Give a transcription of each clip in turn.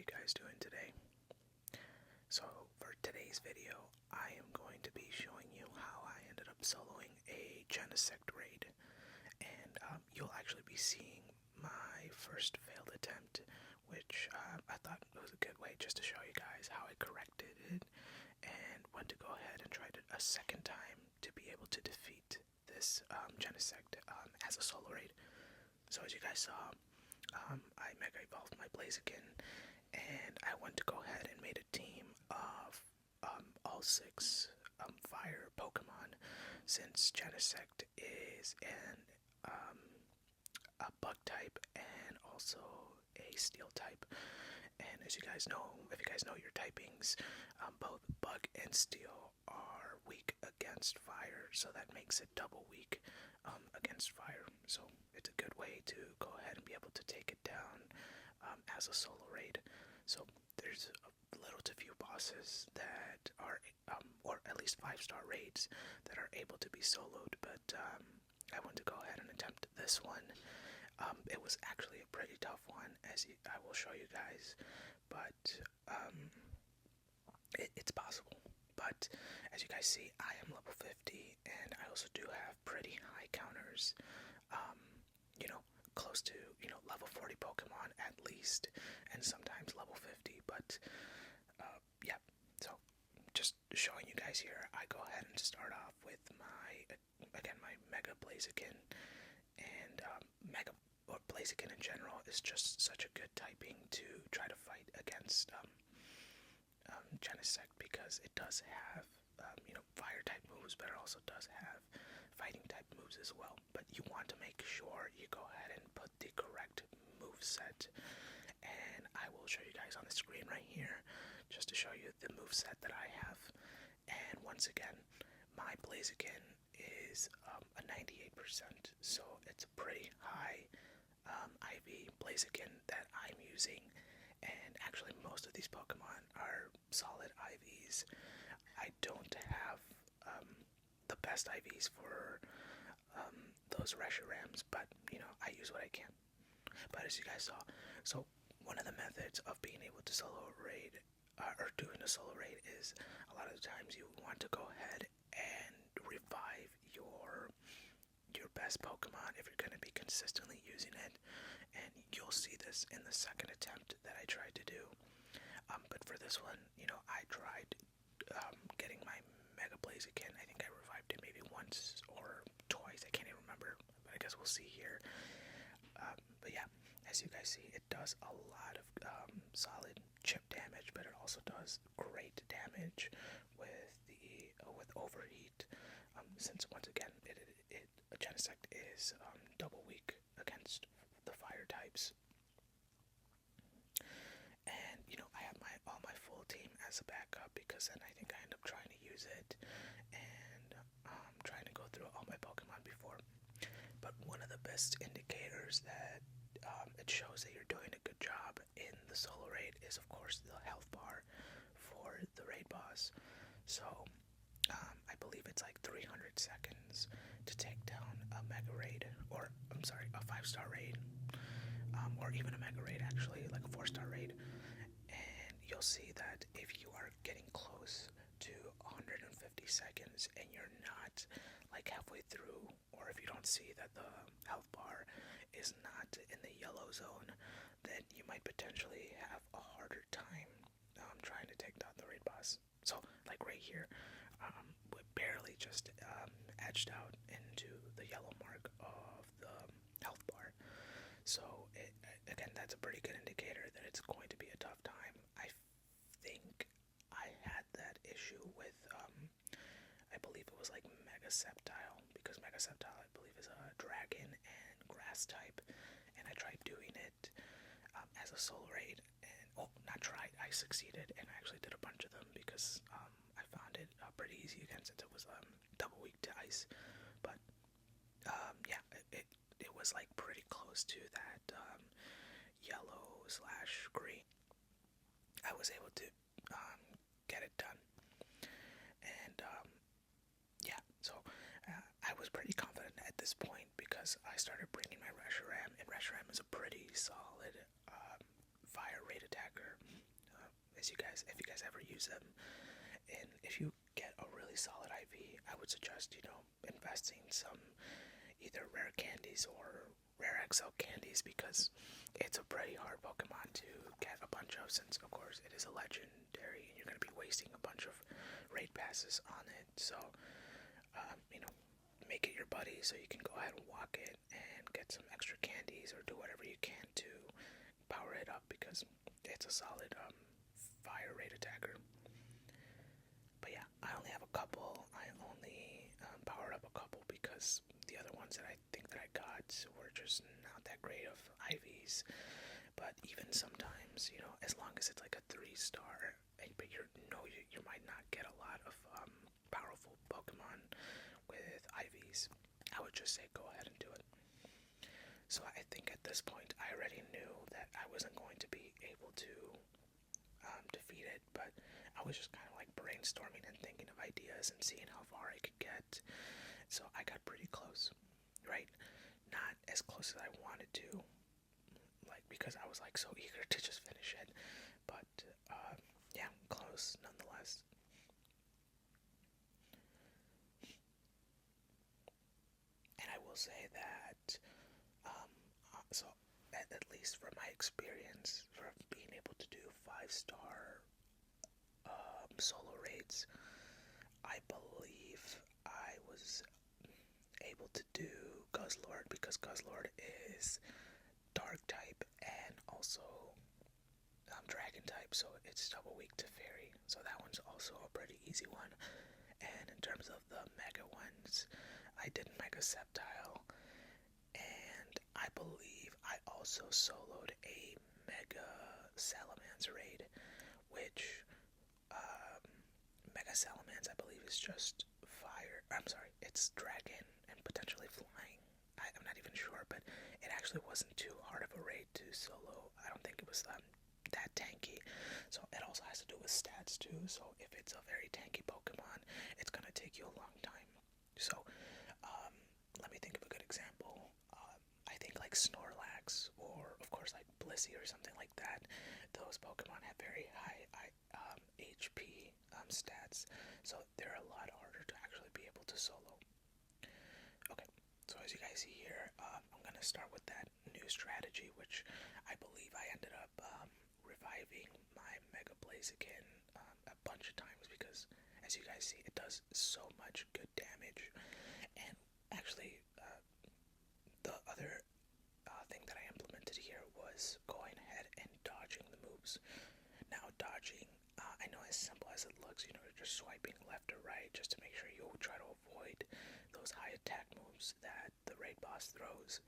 you guys doing today? So for today's video, I am going to be showing you how I ended up soloing a Genesect raid, and you'll actually be seeing my first failed attempt, which I thought was a good way just to show you guys how I corrected it and when to go ahead and try it a second time to be able to defeat this Genesect as a solo raid. So as you guys saw, I Mega Evolved my Blaziken, and I went to go ahead and made a team of all 6 fire Pokemon, since Genesect is a bug type and also a steel type. And as you guys know, if you guys know your typings, both bug and steel are weak against fire, so that makes it double weak against fire. So it's a good way to go ahead and be able to take it down as a solo raid. So there's little to few bosses that are, or at least 5-star raids that are able to be soloed, but I want to go ahead and attempt this one. It was actually a pretty tough one, as I will show you guys, but it's possible. But as you guys see, I am level 50, and I also do have pretty high counters, close to, level 40 Pokemon at least, and sometimes level 50, but yeah, so just showing you guys here, I go ahead and start off with my Mega Blaziken, and Mega, or Blaziken in general, is just such a good typing to try to fight against Genesect, because it does have, fire type moves, but it also does have fighting type moves as well. But you want to make sure you go ahead and put the correct move set, and I will show you guys on the screen right here, just to show you the move set that I have. And once again, my Blaziken is a 98%, so it's a pretty high IV Blaziken that I'm using, and actually most of these Pokemon are solid IVs. I don't have the best IVs for those Reshurams, but I use what I can. But as you guys saw, so one of the methods of being able to solo raid, or doing a solo raid, is a lot of the times you want to go ahead and revive your best Pokemon if you're going to be consistently using it, and you'll see this in the second attempt that I tried to do. But for this one, I tried getting my Mega Blaziken. I think I revived it maybe once or twice, I can't even remember, but I guess we'll see here. But yeah, as you guys see, it does a lot of solid chip damage, but it also does great damage with overheat, since once again Genesect is double weak against the fire types. And I have all my full team as a backup, because then I think I end up trying to use it and trying to go through all my Pokemon before. But one of the best indicators that it shows that you're doing a good job in the solo raid is, of course, the health bar for the raid boss. So I believe it's like 300 seconds to take down a Mega Raid, or I'm sorry, a 5-star raid, or even a Mega Raid, actually, like a 4-star raid. And you'll see that if you are getting close to 150 seconds and you're not like halfway through, or if you don't see that the health bar is not in the yellow zone, then you might potentially have a harder time trying to take down the raid boss. So like right here, we barely just edged out into the yellow mark of the health bar. So again, that's a pretty good indicator that it's going to be a tough time. I think I had that issue with, I believe it was like Megaseptile, because Megaseptile, I believe, is a dragon and grass type, and I tried doing it as a solo raid, and, not tried, I succeeded, and I actually did a bunch of them, because I found it pretty easy again, since it was double weak to ice. But yeah, it was like pretty close to that yellow/green. I was able to get it done, and yeah, so I was pretty confident at this point, because I started bringing my Reshiram, and Reshiram is a pretty solid fire rate attacker. if you guys ever use them. And if you get a really solid IV, I would suggest, investing some either rare candies or rare XL candies, because it's a pretty hard Pokemon to get a bunch of, since of course it is a legendary and you're going to be wasting a bunch of raid passes on it. So, make it your buddy so you can go ahead and walk it and get some extra candies or do whatever you can to power it up, because it's a solid fire rate attacker. But yeah, I only have a couple. I only powered up a couple because the other ones that I think that I got were just not that great of IVs. But even sometimes, as long as it's like a 3-star, but you might not get a lot of powerful Pokemon with IVs, I would just say go ahead and do it. So I think at this point I already knew that I wasn't going to be able to defeat it, but I was just kind of like brainstorming and thinking of ideas and seeing how far I could get. So I got pretty close, right? Not as close as I wanted to, because I was so eager to just finish it, but yeah, close nonetheless. And I will say that, so at least from my experience, from being able to do 5-star solo raids, I believe I was able to do Guzzlord, because Guzzlord is Dark type and also Dragon type, so it's double weak to Fairy. So that one's also a pretty easy one. And in terms of the Mega ones, I did Mega Sceptile, and I believe I also soloed a Mega Salamence raid, which Mega Salamence I believe is just fire. I'm sorry, it's dragon and potentially flying. I'm not even sure, but it actually wasn't too hard of a raid to solo. I don't think it was that tanky. So it also has to do with stats too. So if it's a very tanky Pokemon, it's gonna take you a long time. So let me think of a good example. I think like Snorlax, or of course like Blissey or something like that. Those Pokemon have very high HP stats, so they're a lot harder to actually be able to solo. Okay, so as you guys see here, I'm going to start with that new strategy, which I believe I ended up reviving my Mega Blaziken a bunch of times, because as you guys see, it does so much good damage. And actually, the other thing that I implemented here was going ahead and dodging the moves. Now, dodging, I know as simple as it looks, you're just swiping left or right just to make sure you try to avoid those high attack moves that the raid boss throws.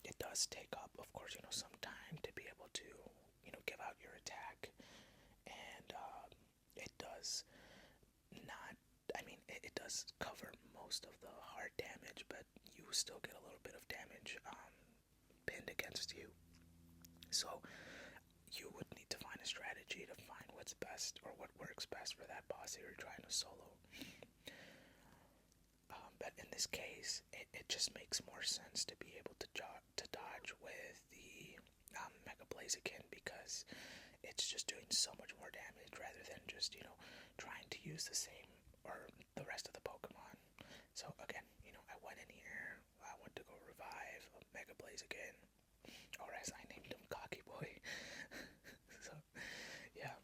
It does take up, of course, some time to be able to, give out your attack, and it does not, it does cover most of the hard damage, but you still get a little bit of damage pinned against you. So you would need to find a strategy to find what's best, or what works best for that boss that you're trying to solo. But in this case, it just makes more sense to be able to dodge with the Mega Blaziken, because it's just doing so much more damage rather than just, trying to use the same or the rest of the Pokemon. So again, I went in here, I went to go revive a Mega Blaziken, or as I named him, Cocky Boy. So, yeah.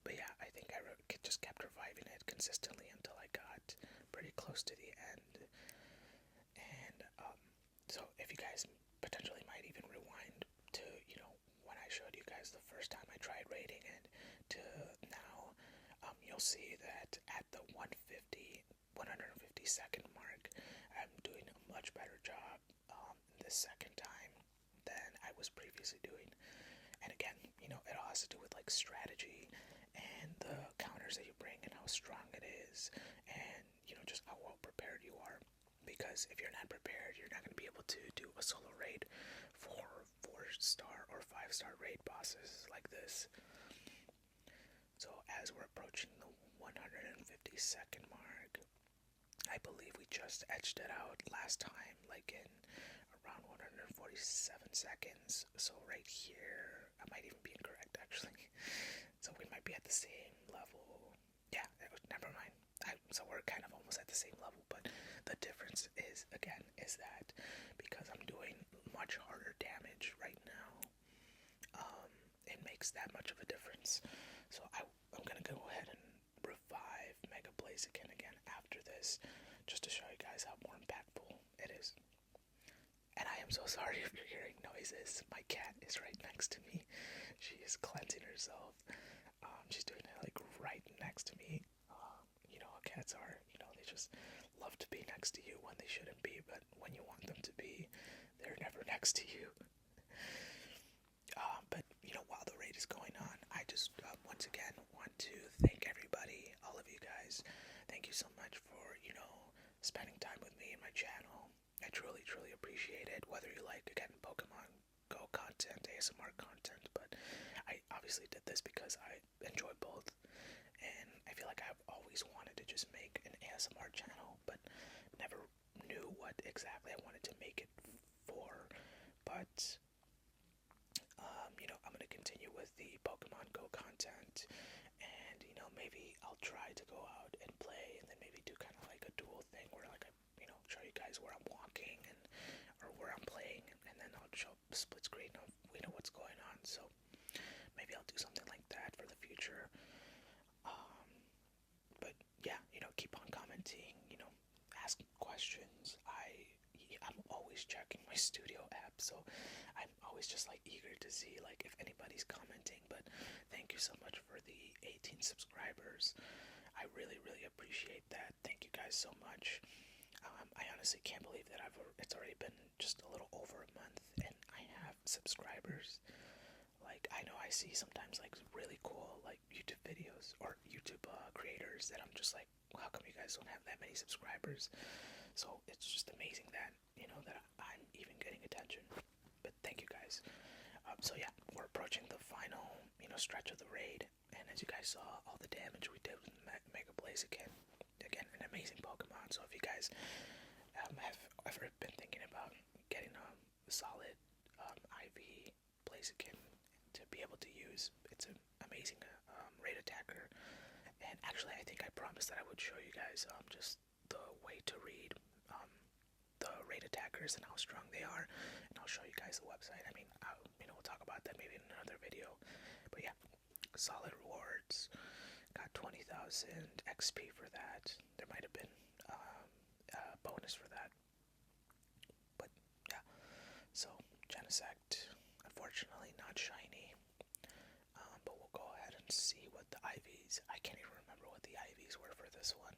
But yeah, I think I just kept reviving it consistently until I got pretty close to the end. And so if you guys potentially might even rewind to, when I showed you guys the first time I tried raiding it to now, you'll see that at the 150-second mark, I'm doing a much better job this second time than I was previously doing. And again, it all has to do with like strategy and the counters that you bring and how strong it is, and just how well prepared you are. Because if you're not prepared, you're not going to be able to do a solo raid for 4-star or 5-star raid bosses like this. So as we're approaching the 150-second mark, I believe we just edged it out last time, like in around 147 seconds. So right here, I might even be incorrect actually. So we might be at the same level. Yeah, never mind. So we're kind of almost at the same level, but the difference is, again, is that because I'm doing much harder damage right now, it makes that much of a difference. So I'm gonna go ahead and revive Mega Blaziken again after this, just to show you guys how more impactful it is. And I am so sorry if you're hearing noises. My cat is right next to me. She is cleansing herself. She's doing it like right next to me. You know how cats are. You know, they just love to be next to you when they shouldn't be, but when you want them to be, they're never next to you. But you know, while the raid is going on, I just once again want to thank everybody, all of you guys. Thank you so much for, you know, spending time with me and my channel. I truly, truly appreciate it. Whether you like, again, Pokemon Go content, ASMR content, but I obviously did this because I enjoy both, and I feel like I've always wanted to just make an ASMR channel, but never knew what exactly I wanted to make it for. But you know, I'm gonna continue with the Pokemon Go content, and you know, maybe I'll try to go out and play, and then maybe do kind of like a dual thing where like I, you know, show you guys where I'm walking and or where I'm playing, and then I'll show split screen of we know what's going on. So maybe I'll do something like that for the future. But yeah, you know, keep on commenting. You know, ask questions. I'm always checking my studio app, so I'm always just like eager to see like if anybody's commenting. But thank you so much for the 18 subscribers. I really, really appreciate that. Thank you guys so much. I honestly can't believe that it's already been just a little over a month and I have subscribers. Like, I know I see sometimes like really cool like YouTube videos or YouTube creators that I'm just like, well, how come you guys don't have that many subscribers? So it's just amazing that, you know, that I'm even getting attention. But thank you guys. So yeah, we're approaching the final, you know, stretch of the raid, and as you guys saw, all the damage we did with Mega Blaziken. Again, an amazing Pokemon. So if you guys have ever been thinking about getting a solid IV Blaziken to be able to use, it's an amazing raid attacker. And actually, I think I promised that I would show you guys just the way to read the raid attackers and how strong they are, and I'll show you guys the website. I mean, you know, we'll talk about that maybe in another video. But yeah, solid rewards. Got 20,000 XP for that. There might have been a bonus for that. But yeah, so Genesect, unfortunately not shiny. But we'll go ahead and see what the IVs. I can't even remember what the IVs were for this one.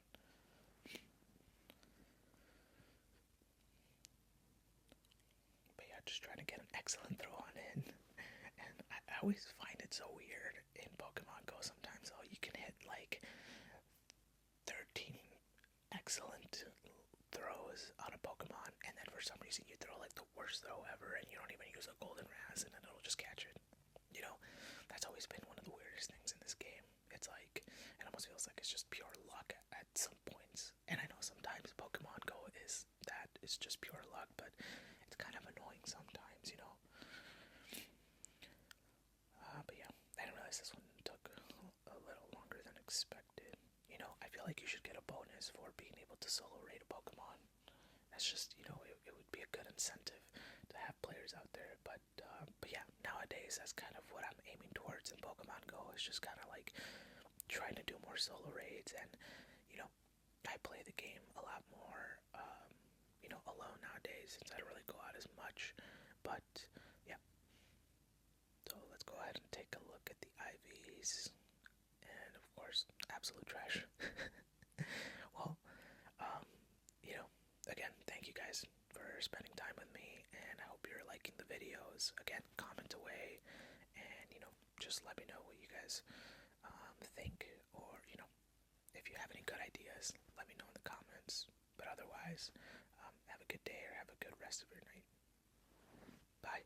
But yeah, just trying to get an excellent throw on in. And I always find it so weird in Pokemon Go sometimes. Oh, you can hit like 13 excellent throws on a Pokemon, and then for some reason you throw like the worst throw ever, and you don't even use a golden razz, and then it'll just catch it. You know, that's always been one of the weirdest things in this game. It's like, it almost feels like it's just pure luck at some points. And I know sometimes Pokemon Go is that, it's just pure luck, but it's kind of annoying sometimes, you know. But yeah, I didn't realize this one took a little longer than expected. You know, I feel like you should get a bonus for being able to solo raid a Pokemon. That's just, you know, it would be a good incentive to have players out there. But yeah, nowadays that's kind of what I'm aiming towards in Pokemon Go. It's just kind of like trying to do more solo raids, and you know, I play the game a lot more, you know, alone nowadays since I don't really go out as much. But yeah, so let's go ahead and take a look at the IVs, and of course, absolute trash. Well, you know, again, thank you guys for spending time with me, and I hope you're liking the videos. Again, comment away, and you know, just let me know what you guys think, or you know, if you have any good ideas, let me know in the comments. But otherwise, have a good day or have a good rest of your night. Bye.